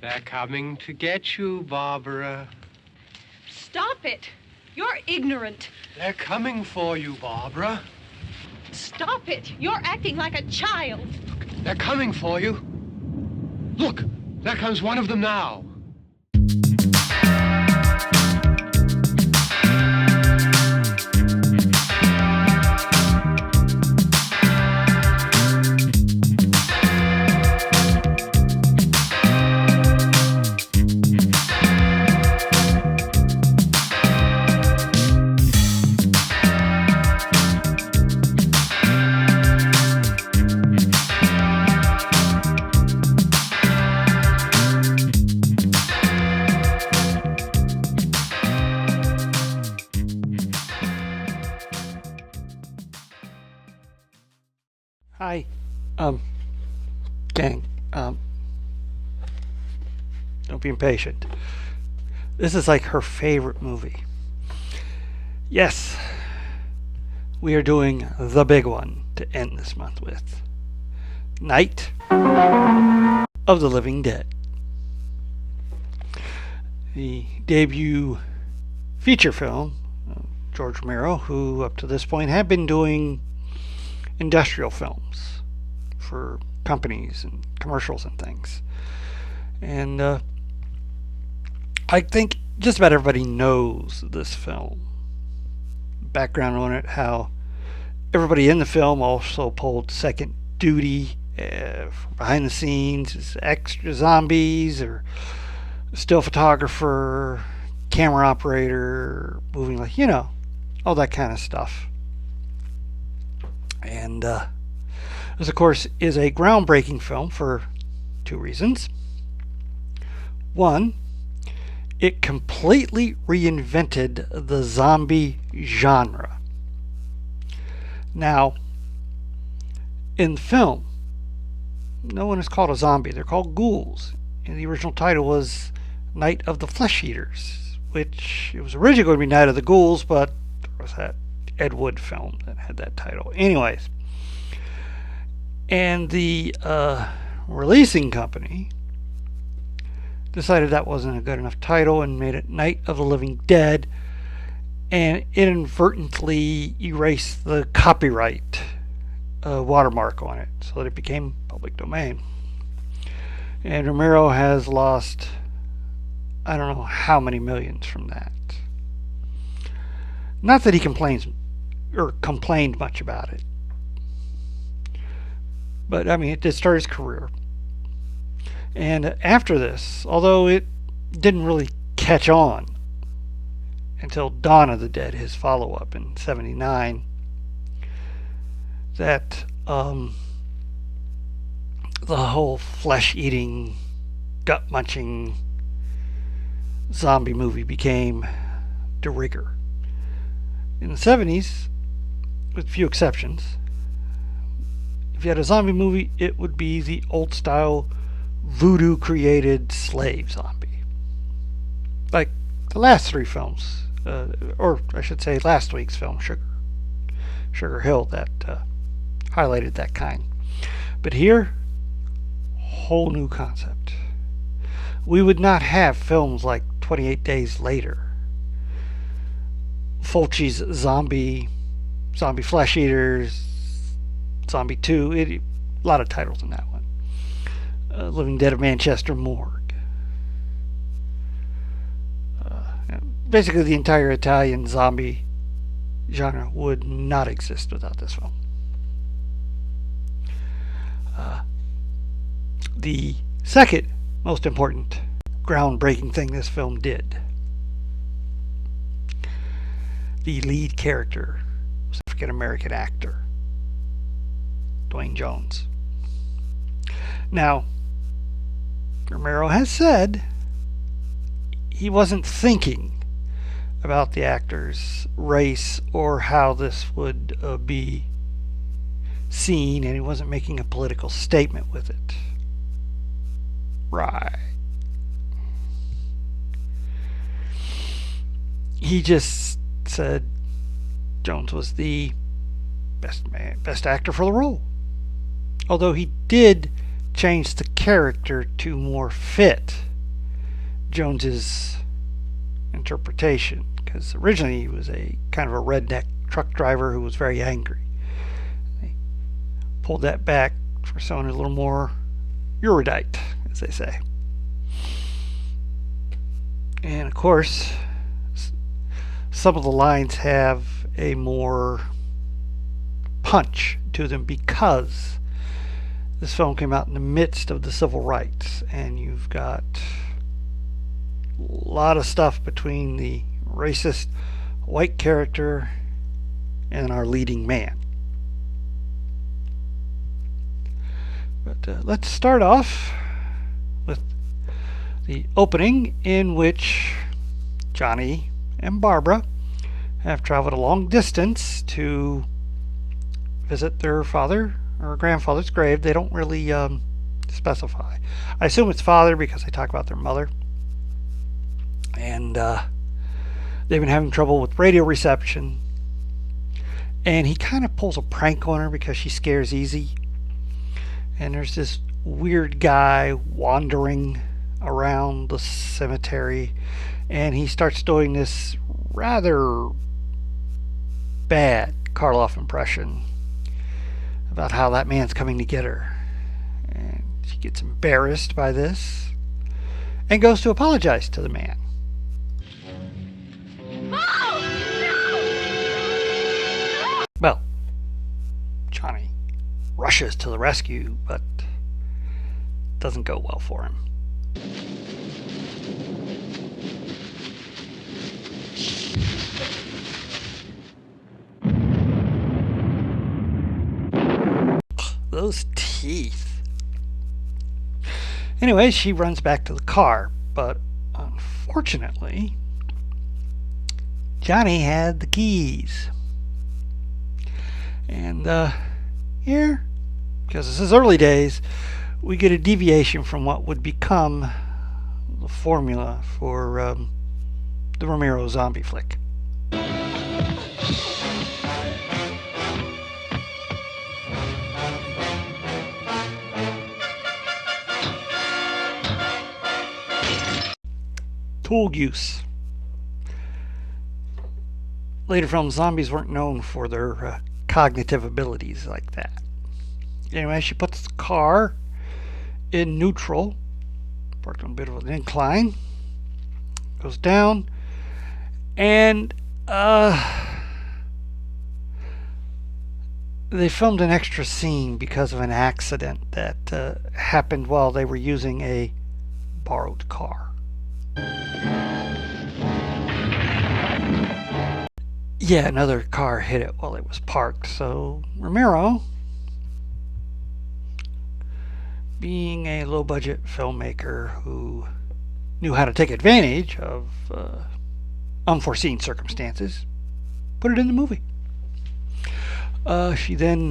They're coming to get you, Barbara. Stop it. You're ignorant. They're coming for you, Barbara. Stop it. You're acting like a child. They're coming for you. Look, there comes one of them now. Hi, gang, don't be impatient. This is like her favorite movie. Yes, we are doing the big one to end this month with Night of the Living Dead. The debut feature film of George Romero, who up to this point had been doing industrial films for companies and commercials and things. And I think just about everybody knows this film. Background on it, how everybody in the film also pulled second duty behind the scenes as extra zombies or still photographer, camera operator, moving like, all that kind of stuff. And this, of course, is a groundbreaking film for two reasons. One, it completely reinvented the zombie genre. Now, in the film, no one is called a zombie. They're called ghouls. And the original title was Night of the Flesh Eaters, which it was originally going to be Night of the Ghouls, but there was that Ed Wood film that had that title. Anyways, and the releasing company decided that wasn't a good enough title and made it Night of the Living Dead, and inadvertently erased the copyright watermark on it so that it became public domain. And Romero has lost I don't know how many millions from that. Not that he complained much about it, but I mean, it did start his career. And after this, although it didn't really catch on until Dawn of the Dead, his follow-up in '79, that the whole flesh-eating, gut-munching zombie movie became de rigueur. In the '70s, with few exceptions, if you had a zombie movie, it would be the old-style voodoo-created slave zombie. Like the last three films, or I should say last week's film, Sugar Hill, that highlighted that kind. But here, whole new concept. We would not have films like 28 Days Later, Fulci's Zombie Flesh Eaters, Zombie 2, a lot of titles in that one. Living Dead of Manchester Morgue. Basically, the entire Italian zombie genre would not exist without this film. The second most important groundbreaking thing this film did, the lead character was an African American actor, Dwayne Jones. Now, Romero has said he wasn't thinking about the actor's race or how this would be seen, and he wasn't making a political statement with it. Right. He just said Jones was the best actor for the role. Although he did change the character to more fit Jones's interpretation, because originally he was a kind of a redneck truck driver who was very angry. They pulled that back for someone a little more erudite, as they say. And of course, some of the lines have a more punch to them because this film came out in the midst of the civil rights, and you've got a lot of stuff between the racist white character and our leading man. But let's start off with the opening, in which Johnny and Barbara have traveled a long distance to visit their father or grandfather's grave. They don't really specify. I assume it's father because they talk about their mother. And they've been having trouble with radio reception. And he kind of pulls a prank on her because she scares easy. And there's this weird guy wandering around the cemetery, and he starts doing this rather bad Karloff impression about how that man's coming to get her. And she gets embarrassed by this and goes to apologize to the man. Well, Johnny rushes to the rescue, but doesn't go well for him. Those teeth. Anyway, she runs back to the car, but unfortunately, Johnny had the keys. And here, because this is early days, we get a deviation from what would become the formula for the Romero zombie flick. Tool use. Later films, zombies weren't known for their cognitive abilities like that. Anyway, she puts the car in neutral, parked on a bit of an incline, goes down, and they filmed an extra scene because of an accident that happened while they were using a borrowed car. Yeah, another car hit it while it was parked, so Romero, being a low-budget filmmaker who knew how to take advantage of unforeseen circumstances, put it in the movie. She then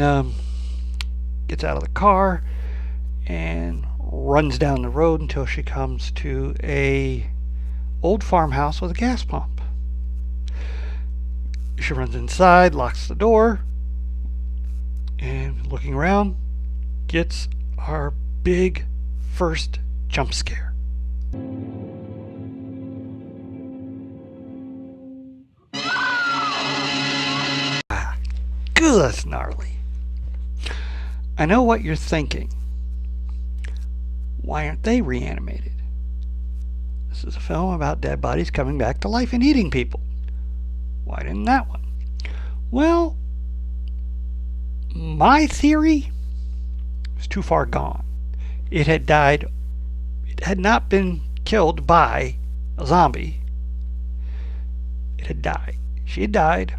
gets out of the car and runs down the road until she comes to a old farmhouse with a gas pump. She runs inside, locks the door, and looking around, gets our big first jump scare. Good, that's gnarly. I know what you're thinking. Why aren't they reanimated? This is a film about dead bodies coming back to life and eating people. Why didn't that one? Well, my theory was too far gone. It had died. It had not been killed by a zombie. It had died. She had died,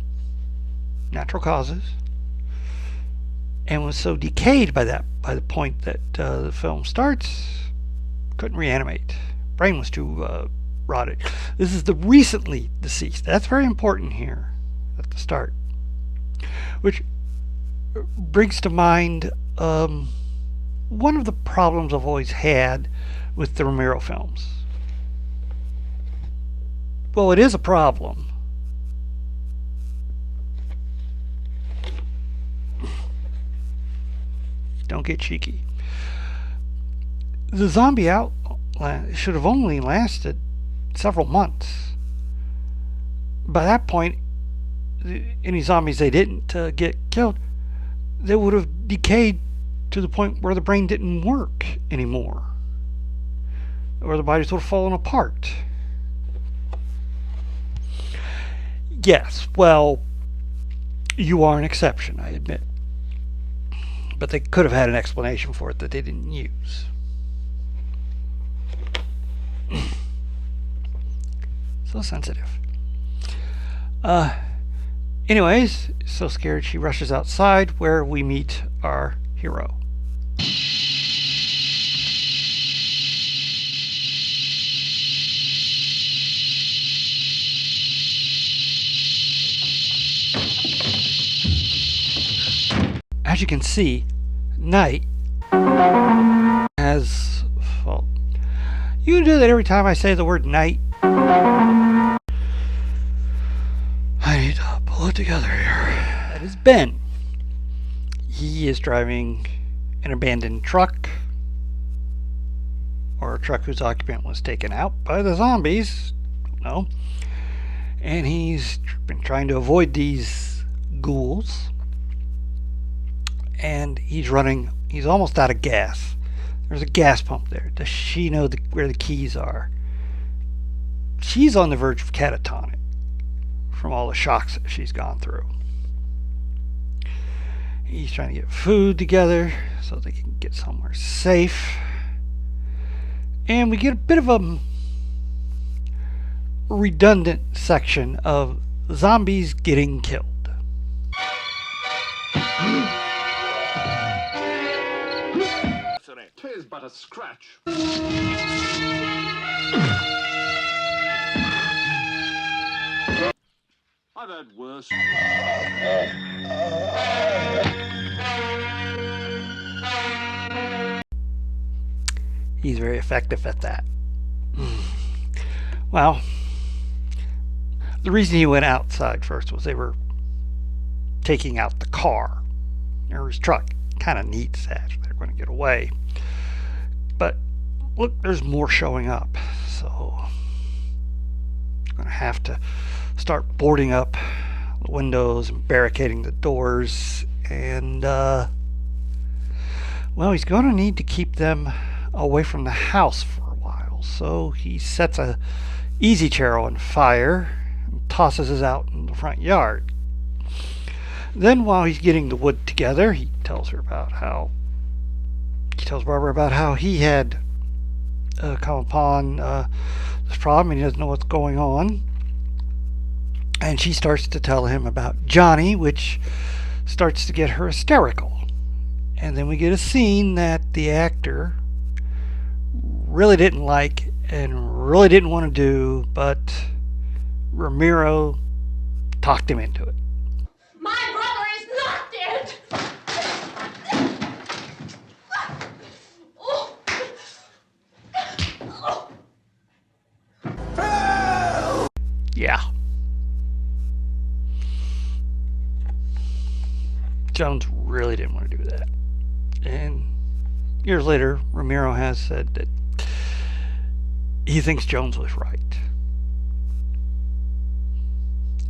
natural causes, and was so decayed by the point that the film starts, couldn't reanimate. Brain was too rotted. This is the recently deceased. That's very important here at the start, which brings to mind one of the problems I've always had with the Romero films. Well, it is a problem. Don't get cheeky. The zombie outlast should have only lasted several months. By that point, any zombies they didn't get killed, they would have decayed to the point where the brain didn't work anymore, or the bodies would have fallen apart. Yes, well, you are an exception, I admit. But they could have had an explanation for it that they didn't use. So sensitive. Anyways, so scared she rushes outside where we meet our hero. As you can see, Night has fault. You can do that every time I say the word night. I need to pull it together here. That is Ben. He is driving an abandoned truck, or a truck whose occupant was taken out by the zombies. Don't know. And he's been trying to avoid these ghouls. And he's almost out of gas. There's a gas pump there. Does she know where the keys are? She's on the verge of catatonic from all the shocks that she's gone through. He's trying to get food together so they can get somewhere safe. And we get a bit of a redundant section of zombies getting killed. Tis but a scratch. I've had worse. He's very effective at that. Well, the reason he went outside first was they were taking out the car, or his truck. Kind of neat that they're going to get away. But look, there's more showing up. So I'm going to have to start boarding up the windows and barricading the doors. And, well, he's going to need to keep them away from the house for a while. So he sets a easy chair on fire and tosses it out in the front yard. Then while he's getting the wood together, he tells Barbara about how he had come upon this problem and he doesn't know what's going on. And she starts to tell him about Johnny, which starts to get her hysterical. And then we get a scene that the actor really didn't like and really didn't want to do, but Romero talked him into it. My brother is not dead! Yeah. Jones really didn't want to do that. And years later, Romero has said that he thinks Jones was right.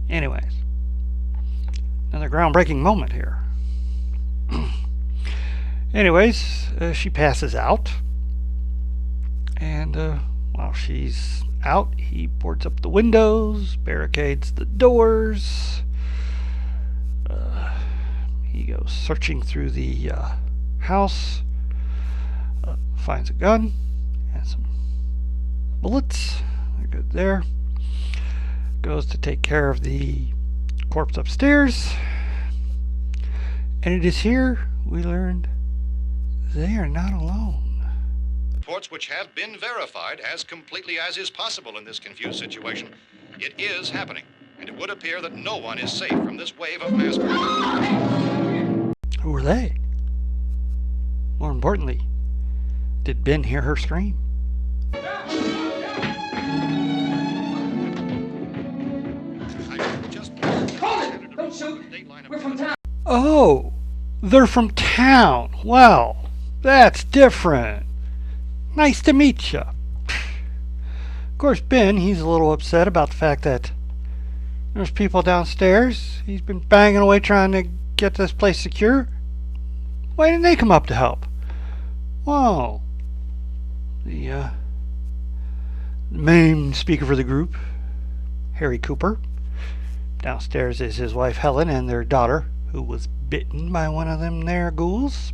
Anyways, another groundbreaking moment here. Anyways, she passes out. And while she's out, he boards up the windows, barricades the doors. He goes searching through the house, finds a gun and some bullets. They're good there. Goes to take care of the corpse upstairs. And it is here we learned they are not alone. Reports which have been verified as completely as is possible in this confused situation. It is happening, and it would appear that no one is safe from this wave of mass murder. Who are they? More importantly, did Ben hear her scream? Don't shoot! We're from town! Oh, they're from town. Well, that's different. Nice to meet you. Of course, Ben, he's a little upset about the fact that there's people downstairs. He's been banging away trying to get this place secure. Why didn't they come up to help? Well, the main speaker for the group, Harry Cooper. Downstairs is his wife Helen and their daughter, who was bitten by one of them there ghouls,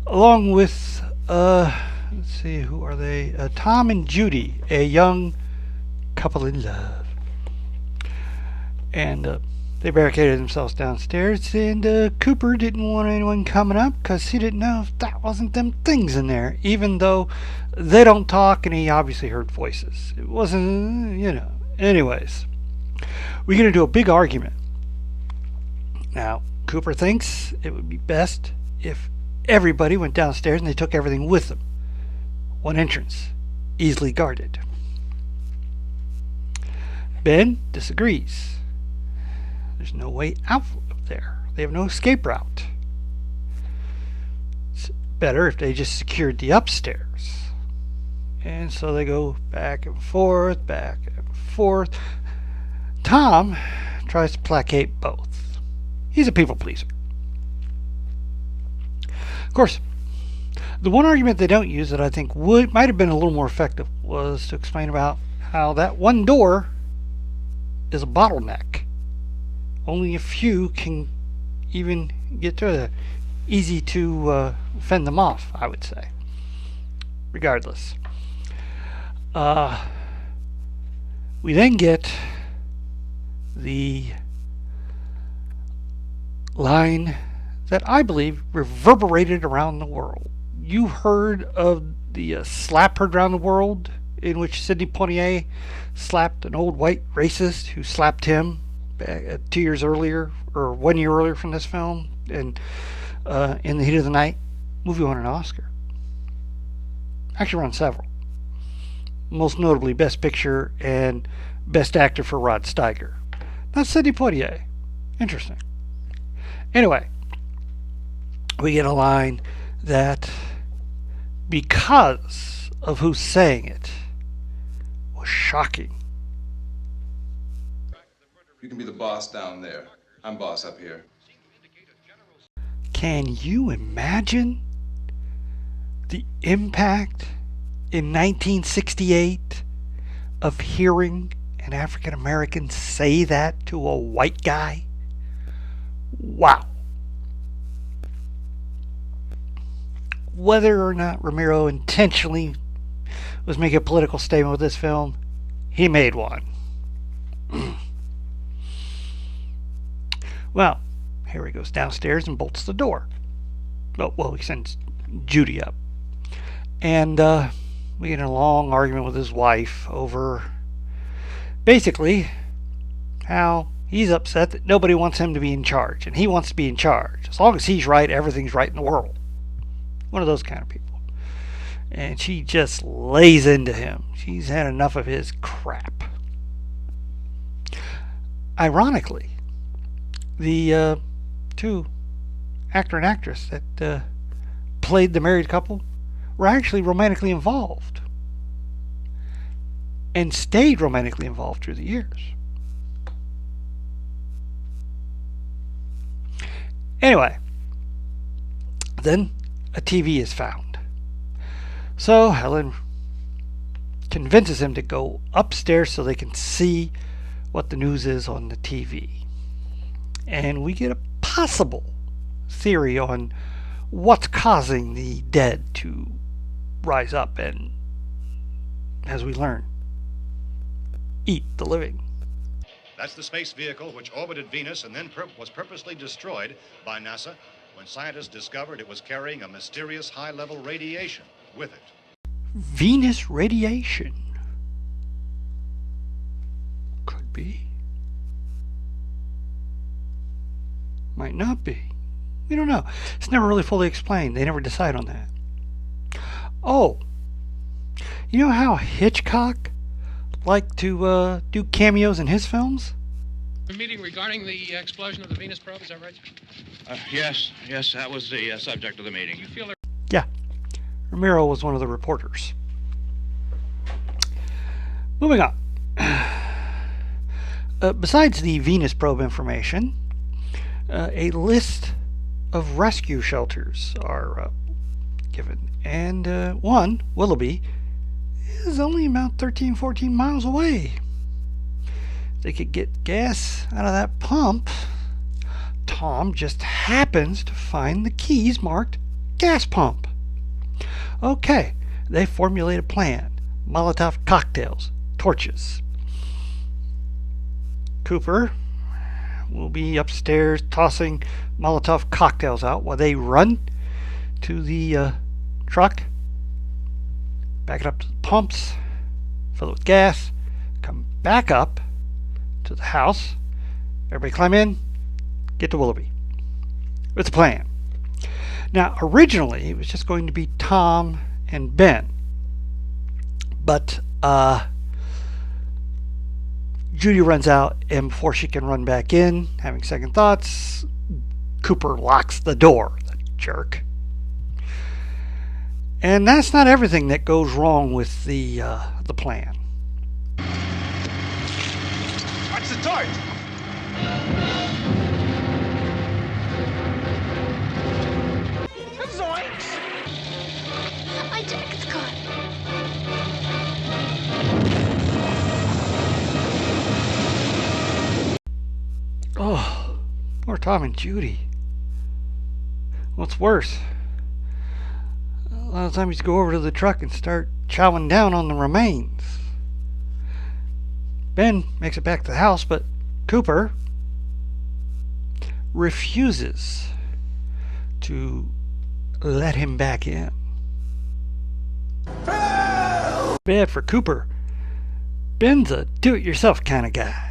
along with let's see, who are they? Tom and Judy, a young couple in love. And they barricaded themselves downstairs, and Cooper didn't want anyone coming up because he didn't know if that wasn't them things in there, even though they don't talk and he obviously heard voices. It wasn't, Anyways, we get into a big argument. Now, Cooper thinks it would be best if everybody went downstairs and they took everything with them. One entrance, easily guarded. Ben disagrees. There's no way out of there. They have no escape route. It's better if they just secured the upstairs. And so they go back and forth, back and forth. Tom tries to placate both. He's a people pleaser. Of course, the one argument they don't use that I think might have been a little more effective was to explain about how that one door is a bottleneck. Only a few can even get through it. Easy to fend them off, I would say. Regardless. We then get the line that I believe reverberated around the world. You heard of the slap heard around the world in which Sidney Poitier slapped an old white racist who slapped him 2 years earlier, or 1 year earlier from this film, and In the Heat of the Night. Movie won an Oscar. Actually won several. Most notably Best Picture and Best Actor for Rod Steiger. Not Sidney Poitier. Interesting. Anyway, we get a line that, because of who's saying it, was shocking. You can be the boss down there. I'm boss up here. Can you imagine the impact in 1968 of hearing an African American say that to a white guy? Wow. Whether or not Romero intentionally was making a political statement with this film, he made one. Well, Harry goes downstairs and bolts the door. Well, he sends Judy up. And we get in a long argument with his wife over basically how he's upset that nobody wants him to be in charge. And he wants to be in charge. As long as he's right, everything's right in the world. One of those kind of people. And she just lays into him. She's had enough of his crap. Ironically, the two actor and actress that played the married couple were actually romantically involved and stayed romantically involved through the years. Anyway, then a TV is found. So Helen convinces him to go upstairs so they can see what the news is on the TV. And we get a possible theory on what's causing the dead to rise up and, as we learn, eat the living. That's the space vehicle which orbited Venus and then was purposely destroyed by NASA when scientists discovered it was carrying a mysterious high-level radiation with it. Venus radiation. Could be. Might not be. We don't know. It's never really fully explained. They never decide on that. Oh, you know how Hitchcock liked to do cameos in his films? A meeting regarding the explosion of the Venus probe, is that right? Yes, that was the subject of the meeting. You feel there? Yeah. Romero was one of the reporters. Moving on. Besides the Venus probe information, a list of rescue shelters are given. And one, Willoughby, is only about 13-14 miles away. They could get gas out of that pump. Tom just happens to find the keys marked gas pump. Okay, they formulate a plan. Molotov cocktails, torches. Cooper will be upstairs tossing Molotov cocktails out while they run to the truck, back it up to the pumps, fill it with gas, come back up to the house, everybody climb in, get to Willoughby. It's a plan. Now, originally, it was just going to be Tom and Ben. But Judy runs out, and before she can run back in, having second thoughts, Cooper locks the door. The jerk. And that's not everything that goes wrong with the plan. Watch the torch! My jacket's caught. Oh, poor Tom and Judy. What's worse? A lot of times you go over to the truck and start chowing down on the remains. Ben makes it back to the house, but Cooper refuses to let him back in. Bad for Cooper. Ben's a do-it-yourself kind of guy.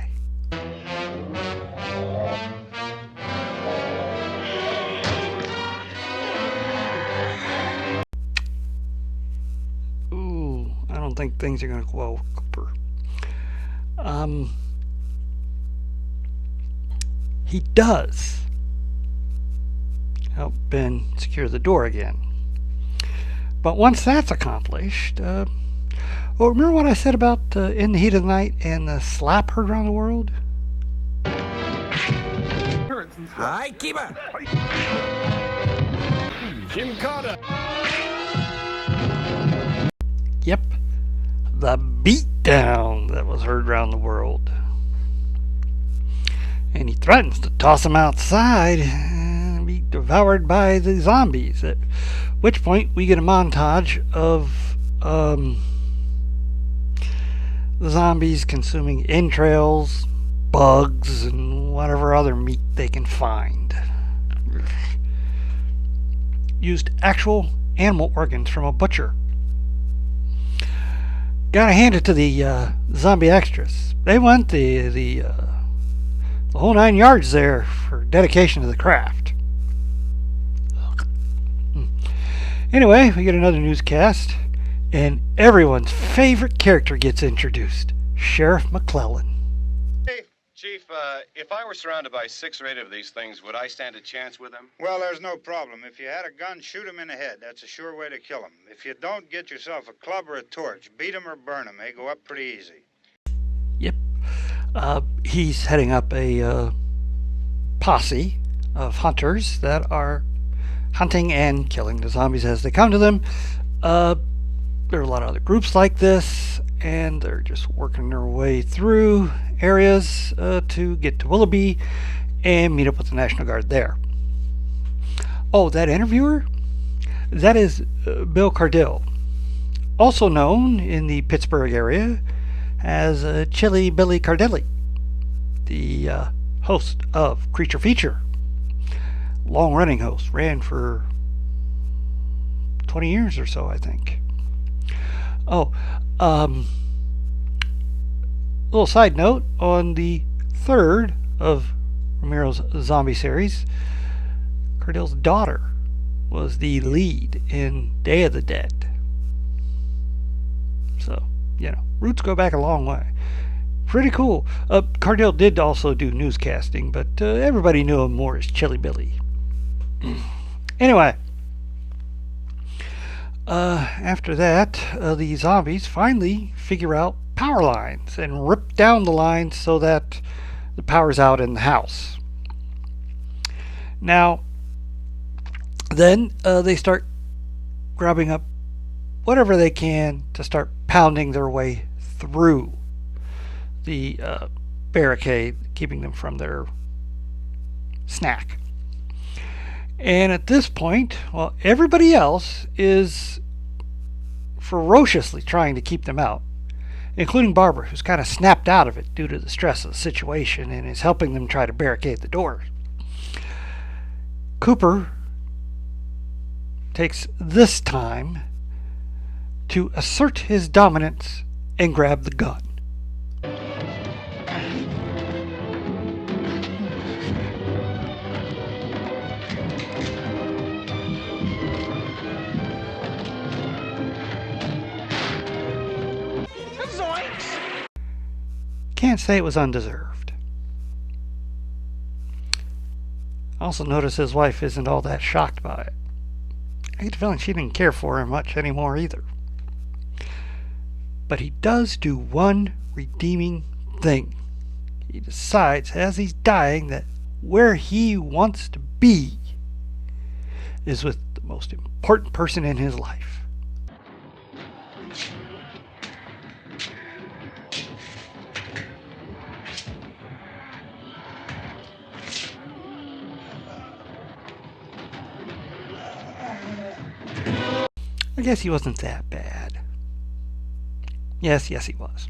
Ooh, I don't think things are going to go well with Cooper. He does help Ben secure the door again. But once that's accomplished, remember what I said about In the Heat of the Night and the slap heard around the world? Hi, keeper. Jim Carter. Yep, the beatdown that was heard around the world. And he threatens to toss him outside and be devoured by the zombies. At which point we get a montage of the zombies consuming entrails, bugs, and whatever other meat they can find. Used actual animal organs from a butcher. Gotta hand it to the zombie extras. They went the whole 9 yards there for dedication to the craft. Anyway, we get another newscast, and everyone's favorite character gets introduced, Sheriff McClellan. Hey, Chief, if I were surrounded by 6 or 8 of these things, would I stand a chance with them? Well, there's no problem. If you had a gun, shoot him in the head. That's a sure way to kill him. If you don't, get yourself a club or a torch. Beat him or burn him. They go up pretty easy. Yep. He's heading up a posse of hunters that are hunting and killing the zombies as they come to them. There are a lot of other groups like this, and they're just working their way through areas to get to Willoughby and meet up with the National Guard there. Oh, that interviewer? That is Bill Cardille, also known in the Pittsburgh area as Chili Billy Cardelli, the host of Creature Feature. Long-running host, ran for 20 years or so, I think. Oh, little side note, on the third of Romero's zombie series, Cardille's daughter was the lead in Day of the Dead. So, roots go back a long way. Pretty cool. Cardille did also do newscasting, but everybody knew him more as Chili Billy. Anyway, after that, the zombies finally figure out power lines and rip down the lines so that the power's out in the house. Now, then they start grabbing up whatever they can to start pounding their way through the barricade, keeping them from their snack. And at this point, well, everybody else is ferociously trying to keep them out, including Barbara, who's kind of snapped out of it due to the stress of the situation and is helping them try to barricade the doors. Cooper takes this time to assert his dominance and grab the gun. Can't say it was undeserved. I also notice his wife isn't all that shocked by it. I get the feeling she didn't care for him much anymore either. But he does do one redeeming thing. He decides as he's dying that where he wants to be is with the most important person in his life. I guess he wasn't that bad. Yes, he was.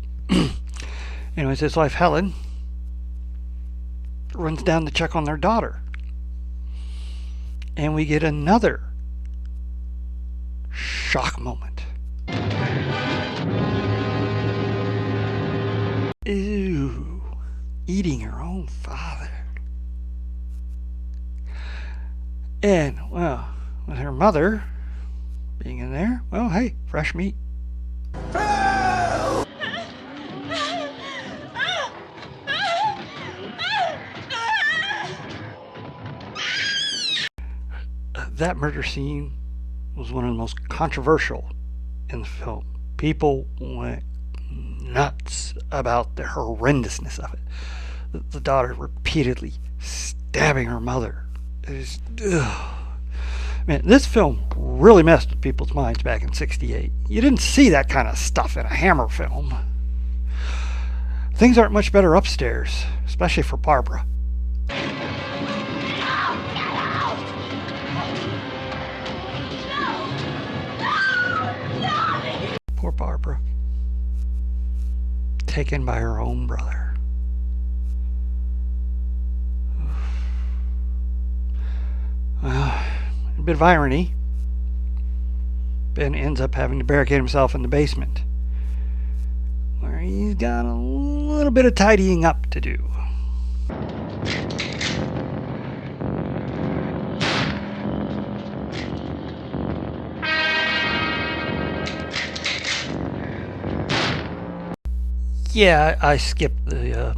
Anyways, his wife Helen runs down to check on their daughter. And we get another shock moment. Ew, eating her own father. And, well, with her mother being in there, well, hey, fresh meat. That murder scene was one of the most controversial in the film. People went nuts about the horrendousness of it. The daughter repeatedly stabbing her mother. Man, this film really messed with people's minds back in '68. You didn't see that kind of stuff in a Hammer film. Things aren't much better upstairs, especially for Barbara. Poor Barbara. Taken by her own brother. Well, a bit of irony. Ben ends up having to barricade himself in the basement, where he's got a little bit of tidying up to do. Yeah, I skipped the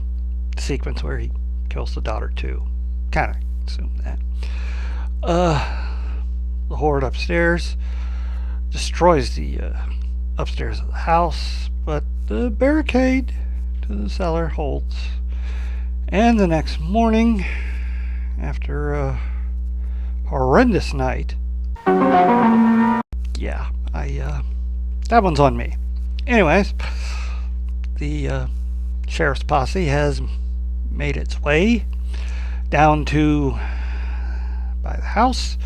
sequence where he kills the daughter too. Kind of assumed that. The horde upstairs destroys the upstairs of the house, but the barricade to the cellar holds. And the next morning, after a horrendous night, yeah, that one's on me. Anyways, the sheriff's posse has made its way down to by the house,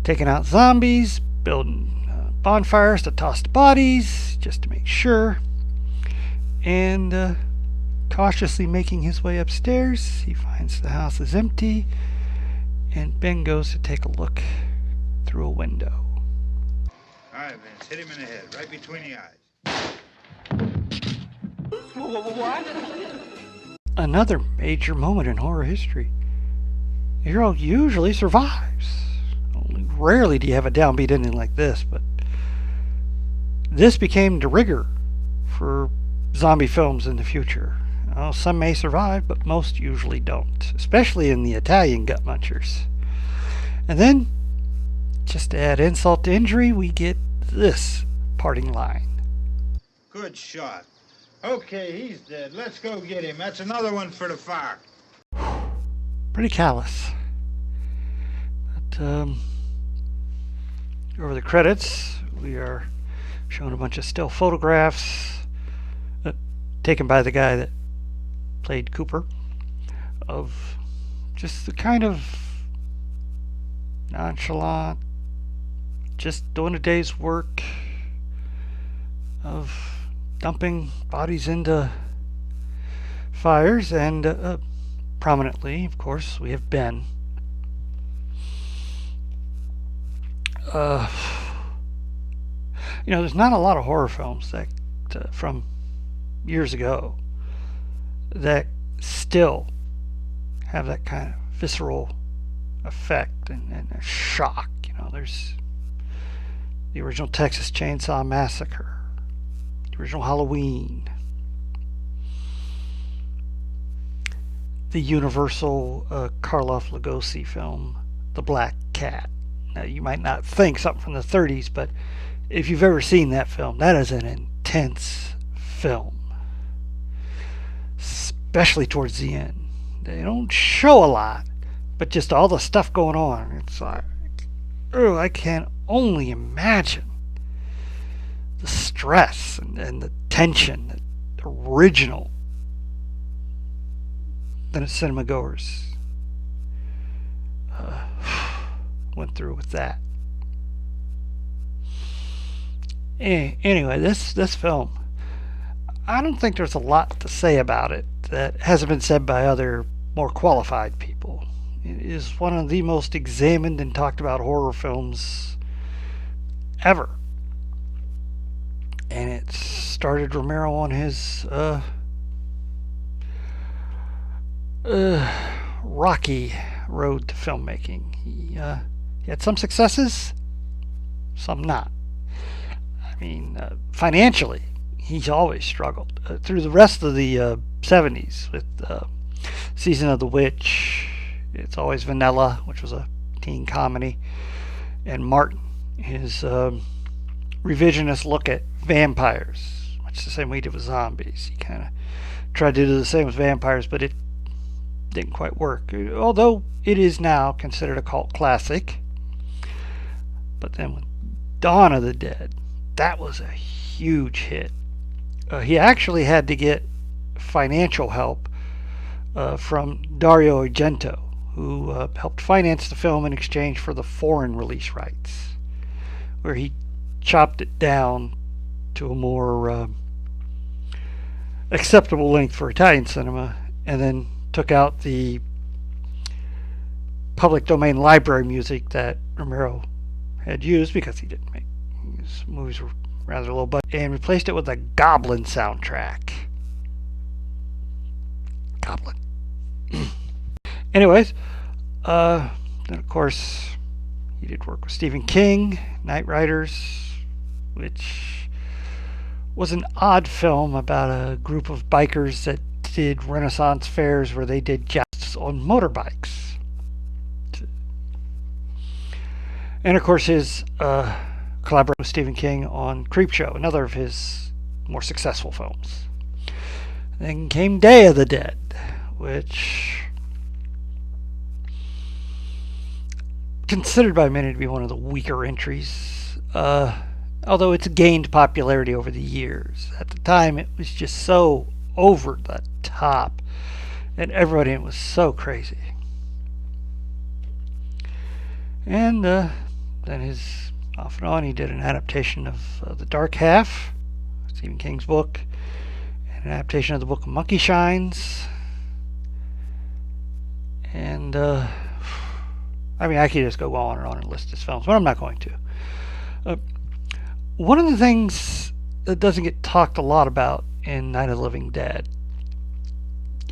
taking out zombies, building bonfires to toss the bodies just to make sure, and cautiously making his way upstairs. He finds the house is empty, and Ben goes to take a look through a window. All right, Vince, hit him in the head, right between the eyes. What? Another major moment in horror history. The hero usually survives. Only rarely do you have a downbeat ending like this, but this became de rigueur for zombie films in the future. Some may survive, but most usually don't, especially in the Italian gut munchers. And then, just to add insult to injury, we get this parting line. Good shot. Okay, he's dead. Let's go get him. That's another one for the fire. Pretty callous. But over the credits, we are shown a bunch of still photographs taken by the guy that played Cooper of just the kind of nonchalant, just doing a day's work of dumping bodies into fires. And prominently, of course, we have Ben. There's not a lot of horror films that from years ago that still have that kind of visceral effect and a shock. There's the original Texas Chainsaw Massacre, the original Halloween, the Universal Karloff Lugosi film, The Black Cat. Now, you might not think something from the 30s, but if you've ever seen that film, that is an intense film, especially towards the end. They don't show a lot, but just all the stuff going on. It's like, oh, I can only imagine the stress and the tension that original cinema goers went through with that. Anyway, this film, I don't think there's a lot to say about it that hasn't been said by other more qualified people. It is one of the most examined and talked about horror films ever. And it started Romero on his rocky road to filmmaking. He had some successes, some not. I mean, financially, he's always struggled. Through the rest of the 70s with Season of the Witch, It's Always Vanilla, which was a teen comedy, and Martin, his revisionist look at vampires, much the same way he did with zombies. He kind of tried to do the same with vampires, but it didn't quite work. Although it is now considered a cult classic. But then with Dawn of the Dead, that was a huge hit. He actually had to get financial help from Dario Argento, who helped finance the film in exchange for the foreign release rights, where he chopped it down to a more acceptable length for Italian cinema, and then took out the public domain library music that Romero had used, because he didn't make his movies were rather low budget, and replaced it with a Goblin soundtrack. Goblin. Anyways, then of course he did work with Stephen King, Night Riders, which was an odd film about a group of bikers that did Renaissance fairs where they did jousts on motorbikes. And of course his collaboration with Stephen King on Creepshow, another of his more successful films. Then came Day of the Dead, which considered by many to be one of the weaker entries, although it's gained popularity over the years. At the time, it was just so over the top, and everybody in it was so crazy. And then his off and on, he did an adaptation of The Dark Half, Stephen King's book, and an adaptation of the book of Monkey Shines. And I mean, I could just go on and list his films, but I'm not going to. One of the things that doesn't get talked a lot about in Night of the Living Dead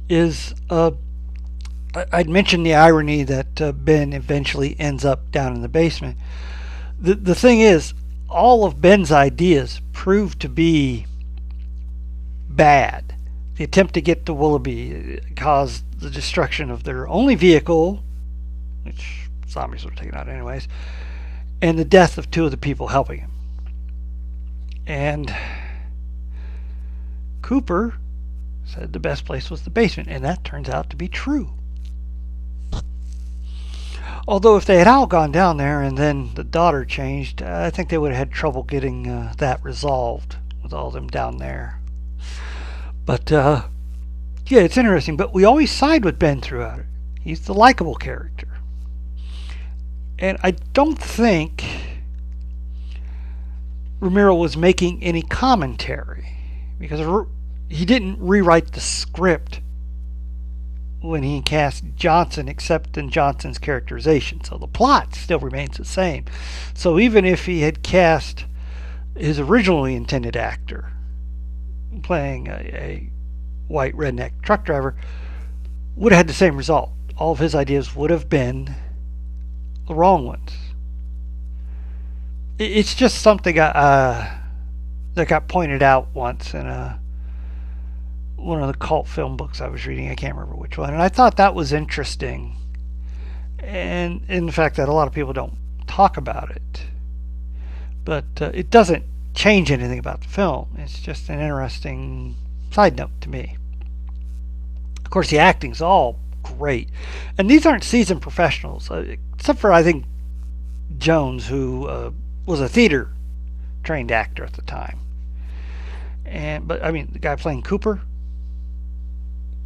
is I'd mentioned the irony that Ben eventually ends up down in the basement. The thing is, all of Ben's ideas proved to be bad. The attempt to get to Willoughby caused the destruction of their only vehicle, which zombies were taken out anyways, and the death of two of the people helping him. And Cooper said the best place was the basement, and that turns out to be true. Although if they had all gone down there and then the daughter changed, I think they would have had trouble getting that resolved with all of them down there. But yeah, it's interesting. But we always side with Ben throughout it. He's the likable character. And I don't think Romero was making any commentary, because he didn't rewrite the script when he cast Johnson, except in Johnson's characterization. So the plot still remains the same. So even if he had cast his originally intended actor playing a white redneck truck driver, would have had the same result. All of his ideas would have been the wrong ones. It's just something that got pointed out once in one of the cult film books I was reading. I can't remember which one, and I thought that was interesting, and in the fact that a lot of people don't talk about it, but it doesn't change anything about the film. It's just an interesting side note to me. Of course, the acting's all great, and these aren't seasoned professionals, except for, I think, Jones, who was a theater trained actor at the time. But I mean, the guy playing Cooper,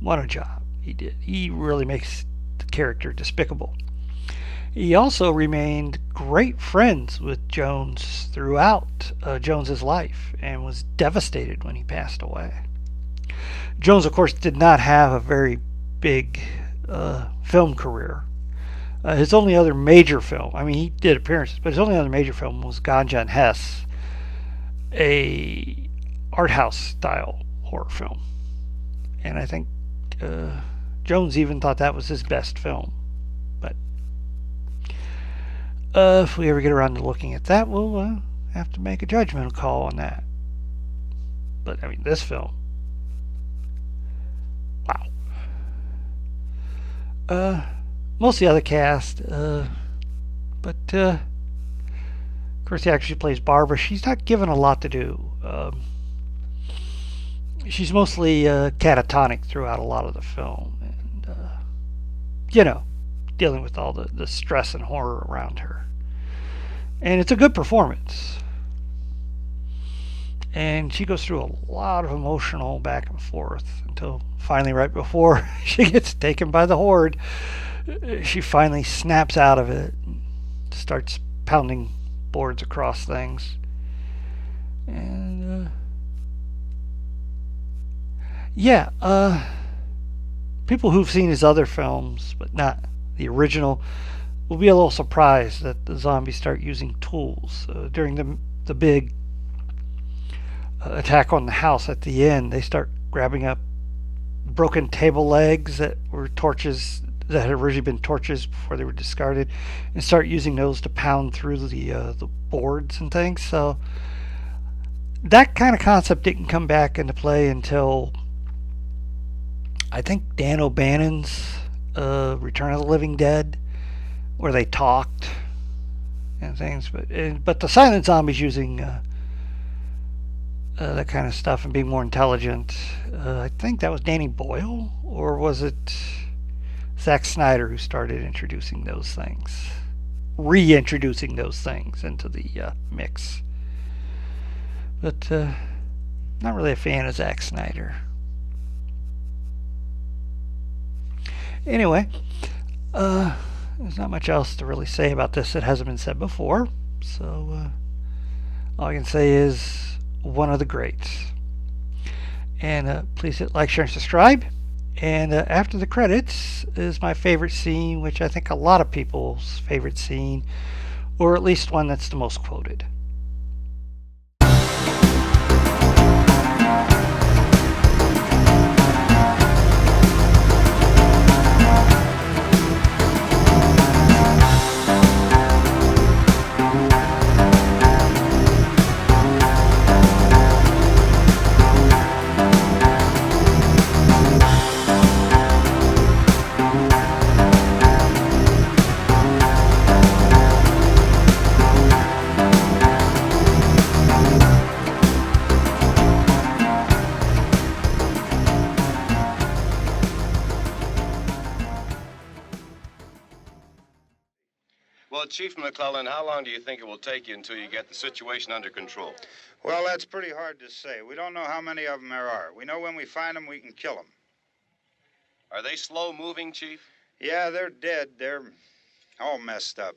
what a job he did. He really makes the character despicable. He also remained great friends with Jones throughout Jones's life, and was devastated when he passed away. Jones, of course, did not have a very big film career. His only other major film, I mean, he did appearances, but his only other major film was Ganja and Hess, a art house style horror film. And I think Jones even thought that was his best film. But if we ever get around to looking at that, we'll have to make a judgmental call on that. But I mean, this film, wow. Most of the other cast, but of course the actress who plays Barbara, she's not given a lot to do. She's mostly catatonic throughout a lot of the film, and dealing with all the stress and horror around her. And it's a good performance. And she goes through a lot of emotional back and forth until finally, right before she gets taken by the horde, she finally snaps out of it and starts pounding boards across things. And people who've seen his other films but not the original will be a little surprised that the zombies start using tools. During the big attack on the house at the end, they start grabbing up broken table legs that were torches, that had originally been torches before they were discarded, and start using those to pound through the boards and things. So that kind of concept didn't come back into play until I think Dan O'Bannon's Return of the Living Dead, where they talked and things. But the silent zombies using that kind of stuff and being more intelligent, I think that was Danny Boyle, or was it Zack Snyder who started introducing those things, reintroducing those things into the mix. But not really a fan of Zack Snyder. Anyway, there's not much else to really say about this that hasn't been said before. So all I can say is one of the greats. And please hit like, share, and subscribe. And after the credits is my favorite scene, which I think a lot of people's favorite scene, or at least one that's the most quoted. Well, Chief McClellan, how long do you think it will take you until you get the situation under control? Well, that's pretty hard to say. We don't know how many of them there are. We know when we find them, we can kill them. Are they slow-moving, Chief? Yeah, they're dead. They're all messed up.